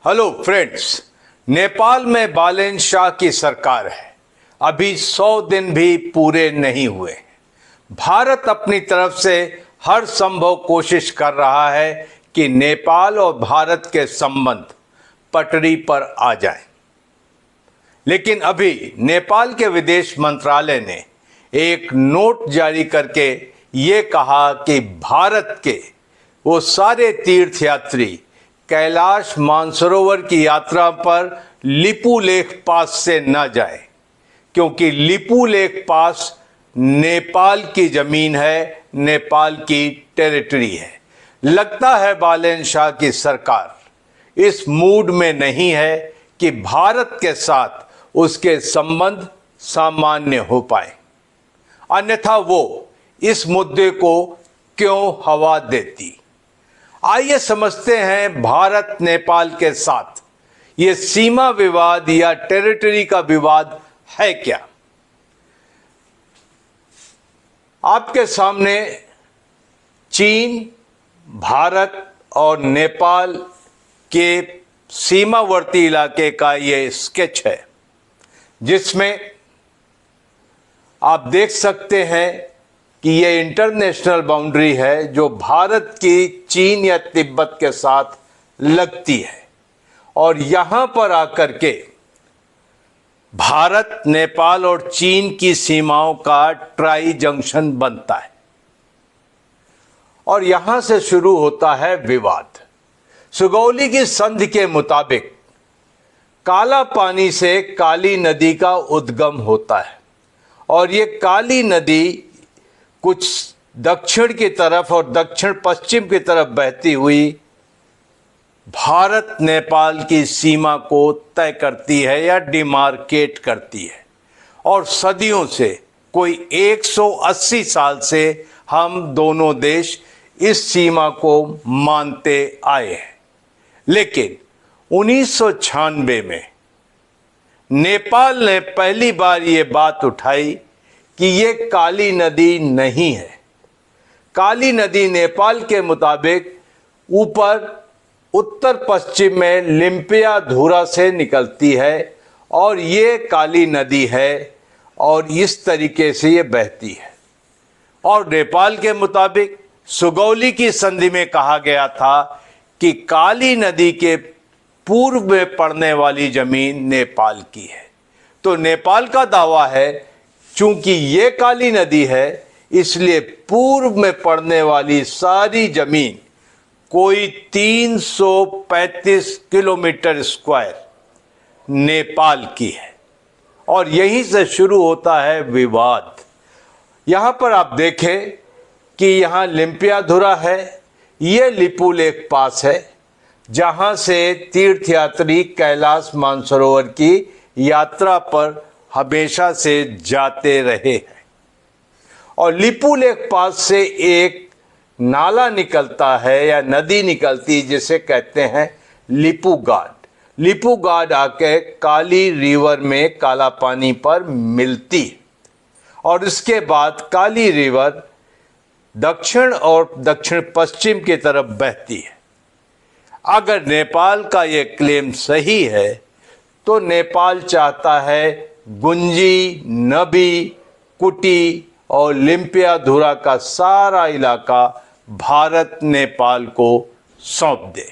Hello friends, Nepal में बालेन शाह की सरकार है। अभी 100 दिन भी पूरे नहीं हुए। भारत अपनी तरफ से हर संभव कोशिश कर रहा है कि नेपाल और भारत के संबंध पटरी पर आ जाएं। लेकिन अभी नेपाल के विदेश मंत्रालय ने एक नोट जारी करके ये कहा कि भारत के वो सारे तीर्थयात्री कैलाश मानसरोवर की यात्रा पर लिपुलेख पास से न जाए, क्योंकि लिपुलेख पास नेपाल की जमीन है, नेपाल की टेरिटरी है। लगता है बालेन शाह की सरकार इस मूड में नहीं है कि भारत के साथ उसके संबंध सामान्य हो पाए, अन्यथा वो इस मुद्दे को क्यों हवा देती। आइए समझते हैं भारत नेपाल के साथ ये सीमा विवाद या टेरिटरी का विवाद है क्या। आपके सामने चीन, भारत और नेपाल के सीमावर्ती इलाके का ये स्केच है, जिसमें आप देख सकते हैं कि ये इंटरनेशनल बाउंड्री है जो भारत की चीन या तिब्बत के साथ लगती है, और यहां पर आकर के भारत, नेपाल और चीन की सीमाओं का ट्राई जंक्शन बनता है और यहां से शुरू होता है विवाद। सुगौली की संधि के मुताबिक काला पानी से काली नदी का उद्गम होता है और ये काली नदी कुछ दक्षिण की तरफ और दक्षिण पश्चिम की तरफ बहती हुई भारत नेपाल की सीमा को तय करती है या डिमार्केट करती है। और सदियों से, कोई 180 साल से हम दोनों देश इस सीमा को मानते आए हैं। लेकिन 1996 में नेपाल ने पहली बार ये बात उठाई कि ये काली नदी नहीं है। काली नदी नेपाल के मुताबिक ऊपर उत्तर पश्चिम में लिम्पियाधुरा से निकलती है और ये काली नदी है और इस तरीके से ये बहती है। और नेपाल के मुताबिक सुगौली की संधि में कहा गया था कि काली नदी के पूर्व में पड़ने वाली जमीन नेपाल की है। तो नेपाल का दावा है चूंकि ये काली नदी है, इसलिए पूर्व में पड़ने वाली सारी जमीन कोई 335 किलोमीटर स्क्वायर नेपाल की है। और यहीं से शुरू होता है विवाद। यहां पर आप देखें कि यहां लिम्पियाधुरा है, ये लिपुलेख पास है जहां से तीर्थयात्री कैलाश मानसरोवर की यात्रा पर हमेशा से जाते रहे हैं। और लिपुलेख पास से एक नाला निकलता है या नदी निकलती जिसे कहते हैं लिपुगाड। लिपुगाड आके काली रिवर में काला पानी पर मिलती है और इसके बाद काली रिवर दक्षिण और दक्षिण पश्चिम की तरफ बहती है। अगर नेपाल का ये क्लेम सही है तो नेपाल चाहता है गुंजी, नबी, कुटी और लिम्पियाधुरा का सारा इलाका भारत नेपाल को सौंप दे।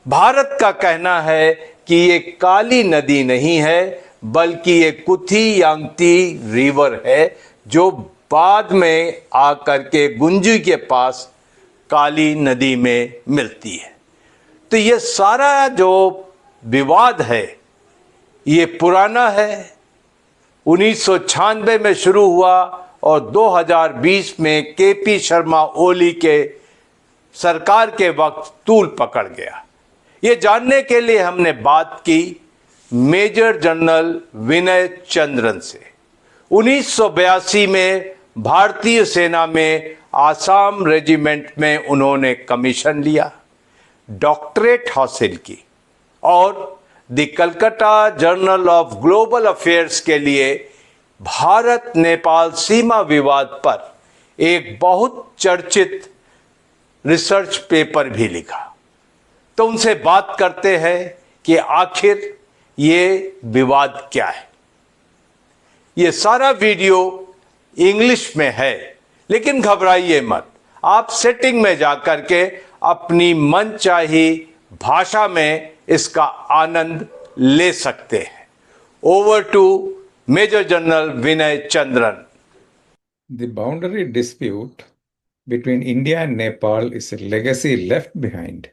भारत का कहना है कि ये काली नदी नहीं है, बल्कि ये कुथी यांगती रिवर है जो बाद में आकर के गुंजी के पास काली नदी में मिलती है। तो ये सारा जो विवाद है ये पुराना है। 1996 में शुरू हुआ और 2020 में केपी शर्मा ओली के सरकार के वक्त तूल पकड़ गया। ये जानने के लिए हमने बात की मेजर जनरल विनय चंद्रन से। 1982 में भारतीय सेना में आसाम रेजिमेंट में उन्होंने कमीशन लिया, डॉक्टरेट हासिल की और the Calcutta journal of global affairs के लिए भारत नेपाल सीमा विवाद पर एक बहुत चर्चित रिसर्च पेपर भी लिखा। तो उनसे बात करते हैं कि आखिर ये विवाद क्या है। ये सारा वीडियो इंग्लिश में है, लेकिन घबराइए मत, आप सेटिंग में जाकर के अपनी मनचाही भाषा में इसका आनंद ले सकते हैं। Over to Major General Vinay Chandran. The boundary dispute between India and Nepal is a legacy left behind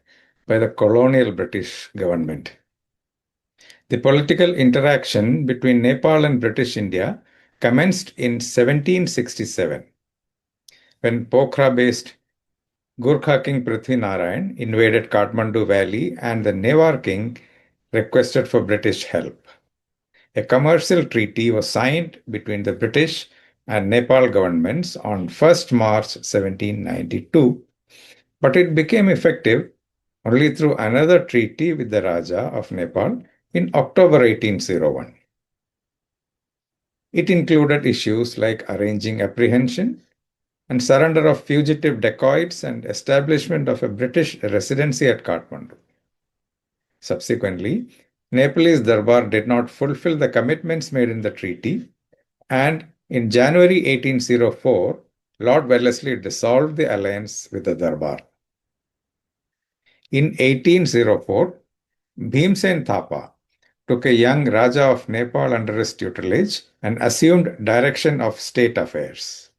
by the colonial British government. The political interaction between Nepal and British India commenced in 1767 when Pokhara-based Gurkha King Prithvi Narayan invaded Kathmandu Valley and the Newar King requested for British help. A commercial treaty was signed between the British and Nepal governments on 1st March 1792, but it became effective only through another treaty with the Raja of Nepal in October 1801. It included issues like arranging apprehension and surrender of fugitive dacoits and establishment of a British residency at Kathmandu. Subsequently, Nepalese Darbar did not fulfill the commitments made in the treaty, and in January 1804, Lord Wellesley dissolved the alliance with the Darbar. In 1804, Bhimsen Thapa took a young Raja of Nepal under his tutelage and assumed direction of state affairs.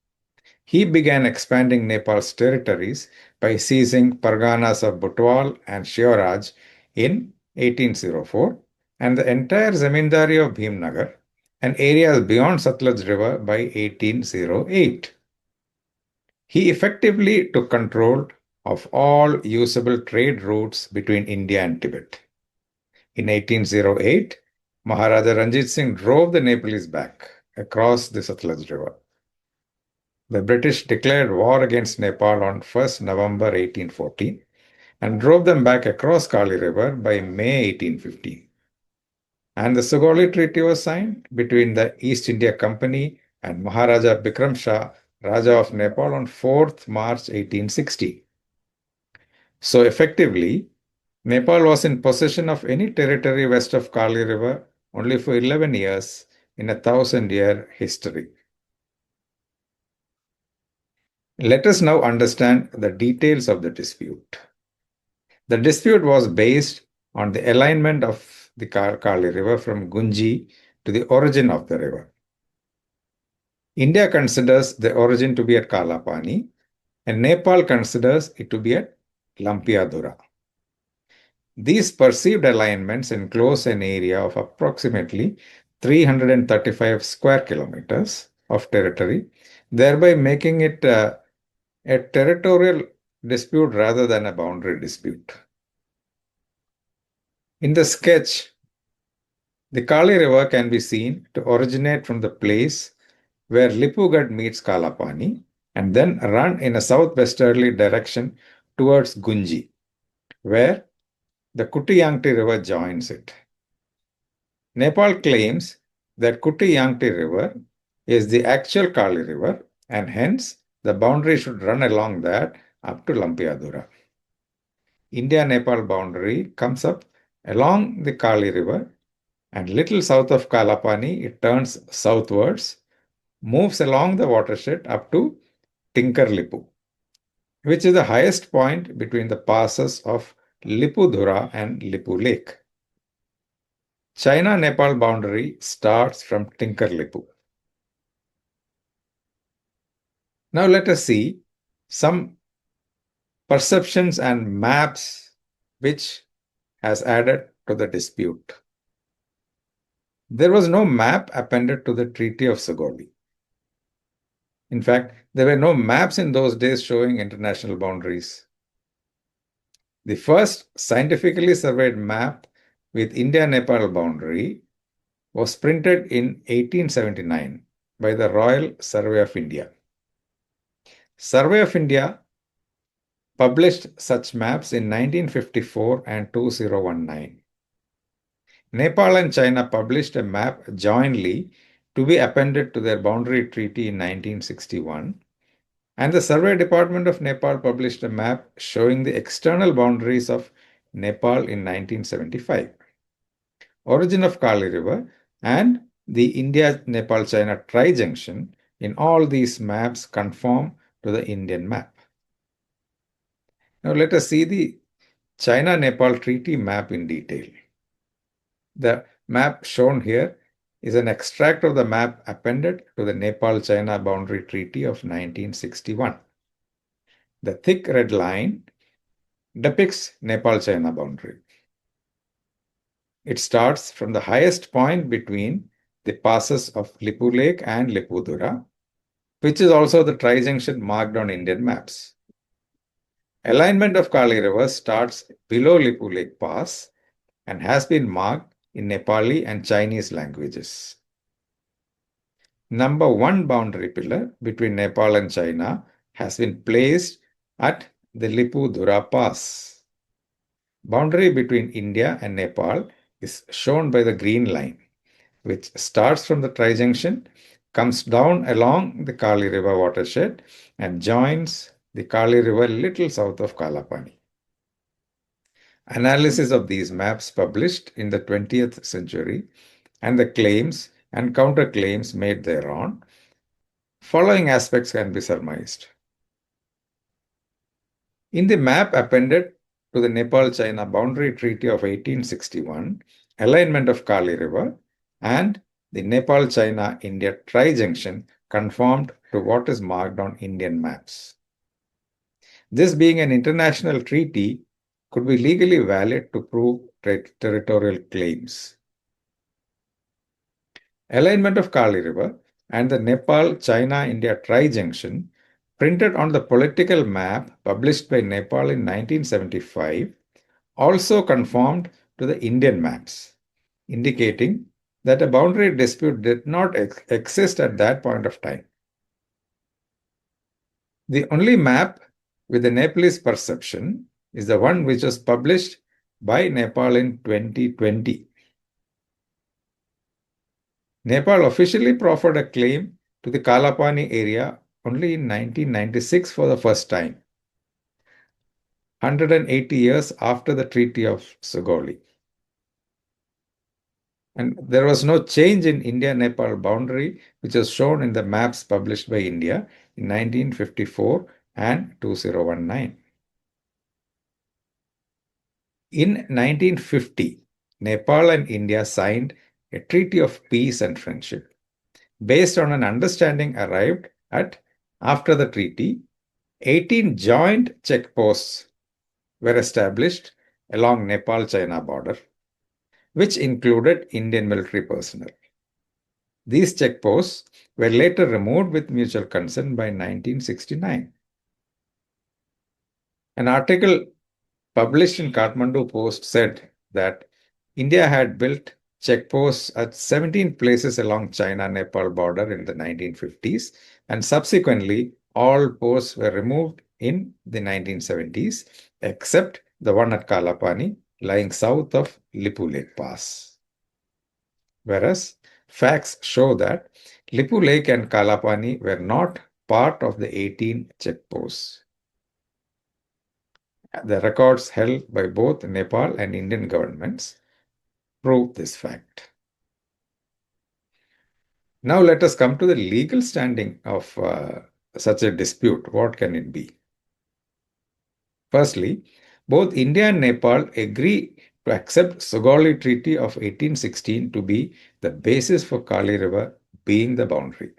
He began expanding Nepal's territories by seizing Parganas of Butwal and Shioraj in 1804 and the entire Zamindari of Bhimnagar and areas beyond Satluj River by 1808. He effectively took control of all usable trade routes between India and Tibet. In 1808, Maharaja Ranjit Singh drove the Nepalese back across the Satluj River. The British declared war against Nepal on 1st November 1814 and drove them back across Kali River by May 1815. And the Sugoli Treaty was signed between the East India Company and Maharaja Bikram Shah, Raja of Nepal, on 4th March 1860. So effectively, Nepal was in possession of any territory west of Kali River only for 11 years in a 1,000-year history. Let us now understand the details of the dispute. The dispute was based on the alignment of the Kali River from Gunji to the origin of the river. India considers the origin to be at Kalapani, and Nepal considers it to be at Lampiyadhura. These perceived alignments enclose an area of approximately 335 square kilometers of territory, thereby making it a territorial dispute rather than a boundary dispute. In the sketch, the Kali River can be seen to originate from the place where Lipugad meets Kalapani and then run in a southwesterly direction towards Gunji, where the Kuti-Yangti River joins it. Nepal claims that Kuti-Yangti River is the actual Kali River and hence the boundary should run along that up to Lampiyadhura. India-Nepal boundary comes up along the Kali River and little south of Kalapani it turns southwards, moves along the watershed up to Tinkarlipu, which is the highest point between the passes of Lipudhura and Lipu Lake. China-Nepal boundary starts from Tinkarlipu. Now let us see some perceptions and maps which has added to the dispute. There was no map appended to the Treaty of Sugoli. In fact, there were no maps in those days showing international boundaries. The first scientifically surveyed map with India-Nepal boundary was printed in 1879 by the Royal Survey of India. Survey of India published such maps in 1954 and 2019. Nepal and China published a map jointly to be appended to their boundary treaty in 1961, and the Survey Department of Nepal published a map showing the external boundaries of Nepal in 1975. Origin of Kali River and the India-Nepal-China tri-junction in all these maps conform to the Indian map. Now let us see the China-Nepal treaty map in detail. The map shown here is an extract of the map appended to the Nepal-China Boundary Treaty of 1961. The thick red line depicts Nepal-China boundary. It starts from the highest point between the passes of Lipu Lake and Lipudura, which is also the tri-junction marked on Indian maps. Alignment of Kali River starts below Lipu Lake Pass and has been marked in Nepali and Chinese languages. Number 1 boundary pillar between Nepal and China has been placed at the Lipudura Pass. Boundary between India and Nepal is shown by the green line, which starts from the tri-junction, comes down along the Kali River watershed and joins the Kali River little south of Kalapani. Analysis of these maps published in the 20th century and the claims and counterclaims made thereon, following aspects can be surmised. In the map appended to the Nepal-China Boundary Treaty of 1861, alignment of Kali River and the Nepal-China-India tri-junction conformed to what is marked on Indian maps. This being an international treaty could be legally valid to prove territorial claims. Alignment of Kali River and the Nepal-China-India tri-junction printed on the political map published by Nepal in 1975 also conformed to the Indian maps, indicating that a boundary dispute did not exist at that point of time. The only map with the Nepalese perception is the one which was published by Nepal in 2020. Nepal officially proffered a claim to the Kalapani area only in 1996 for the first time, 180 years after the Treaty of Sugoli. And there was no change in India-Nepal boundary, which was shown in the maps published by India in 1954 and 2019. In 1950, Nepal and India signed a treaty of peace and friendship. Based on an understanding arrived at after the treaty, 18 joint checkposts were established along Nepal-China border, which included Indian military personnel. These checkposts were later removed with mutual consent by 1969. An article published in Kathmandu Post said that India had built checkposts at 17 places along China-Nepal border in the 1950s, and subsequently all posts were removed in the 1970s, except the one at Kalapani, lying south of Lipu Lake Pass. Whereas facts show that Lipu Lake and Kalapani were not part of the 18 checkposts. The records held by both Nepal and Indian governments prove this fact. Now let us come to the legal standing of such a dispute. What can it be? Firstly, both India and Nepal agree to accept Sugoli Treaty of 1816 to be the basis for Kali River being the boundary.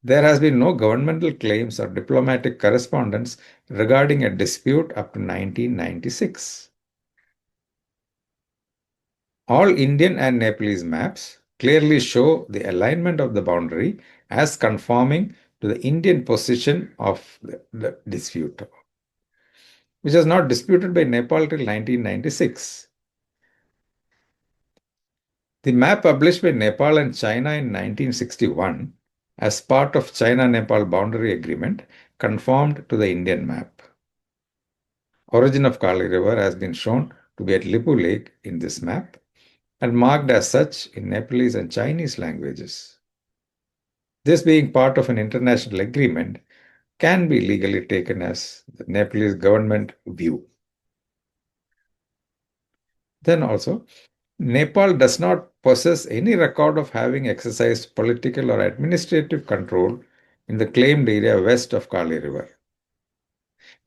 There has been no governmental claims or diplomatic correspondence regarding a dispute up to 1996. All Indian and Nepalese maps clearly show the alignment of the boundary as conforming to the Indian position of the dispute, which was not disputed by Nepal till 1996. The map published by Nepal and China in 1961 as part of China-Nepal boundary agreement conformed to the Indian map. Origin of Kali River has been shown to be at Lipu Lake in this map and marked as such in Nepalese and Chinese languages. This being part of an international agreement can be legally taken as the Nepalese government view. Then also, Nepal does not possess any record of having exercised political or administrative control in the claimed area west of Kali River.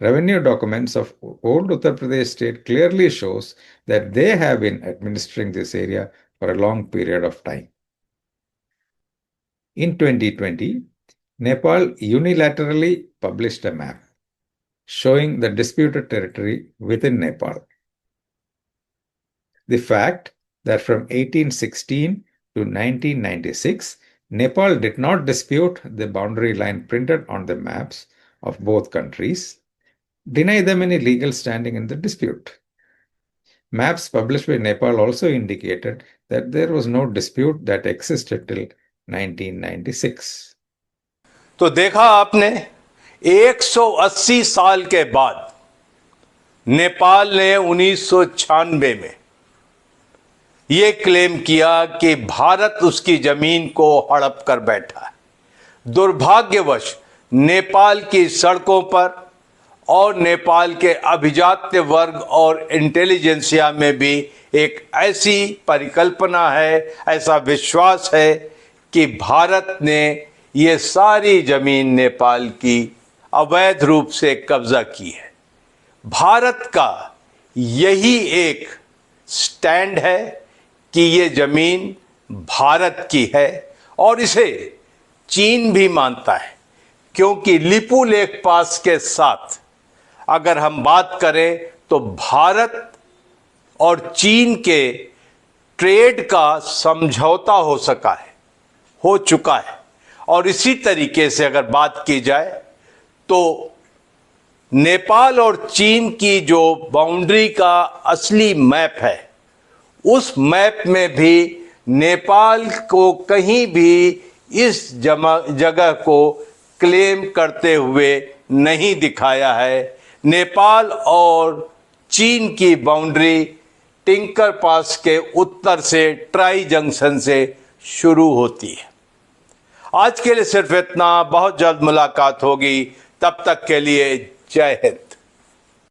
Revenue documents of old Uttar Pradesh state clearly shows that they have been administering this area for a long period of time. In 2020, Nepal unilaterally published a map showing the disputed territory within Nepal. The fact that from 1816 to 1996, Nepal did not dispute the boundary line printed on the maps of both countries deny them any legal standing in the dispute. Maps published by Nepal also indicated that there was no dispute that existed till 1996. तो देखा आपने 180 साल के बाद नेपाल ने 1996 में यह claim किया कि भारत उसकी जमीन को हड़प कर बैठा है। दुर्भाग्यवश नेपाल की सड़कों पर और नेपाल के अभिजात्य वर्ग और इंटेलिजेंसिया में भी एक ऐसी परिकल्पना है, ऐसा विश्वास है कि भारत ने ये सारी जमीन नेपाल की अवैध रूप से कब्जा की है। भारत का यही एक स्टैंड है कि ये जमीन भारत की है और इसे चीन भी मानता है, क्योंकि लिपू लेक पास के साथ अगर हम बात करें तो भारत और चीन के ट्रेड का समझौता हो चुका है। और इसी तरीके से अगर बात की जाए तो नेपाल और चीन की जो बाउंड्री का असली मैप है, उस मैप में भी नेपाल को कहीं भी इस जगह को क्लेम करते हुए नहीं दिखाया है। नेपाल और चीन की बाउंड्री टिंकर पास के उत्तर से ट्राई जंक्शन से शुरू होती है। आज के लिए सिर्फ इतना, बहुत जल्द मुलाकात होगी, तब तक के लिए जय हिंद।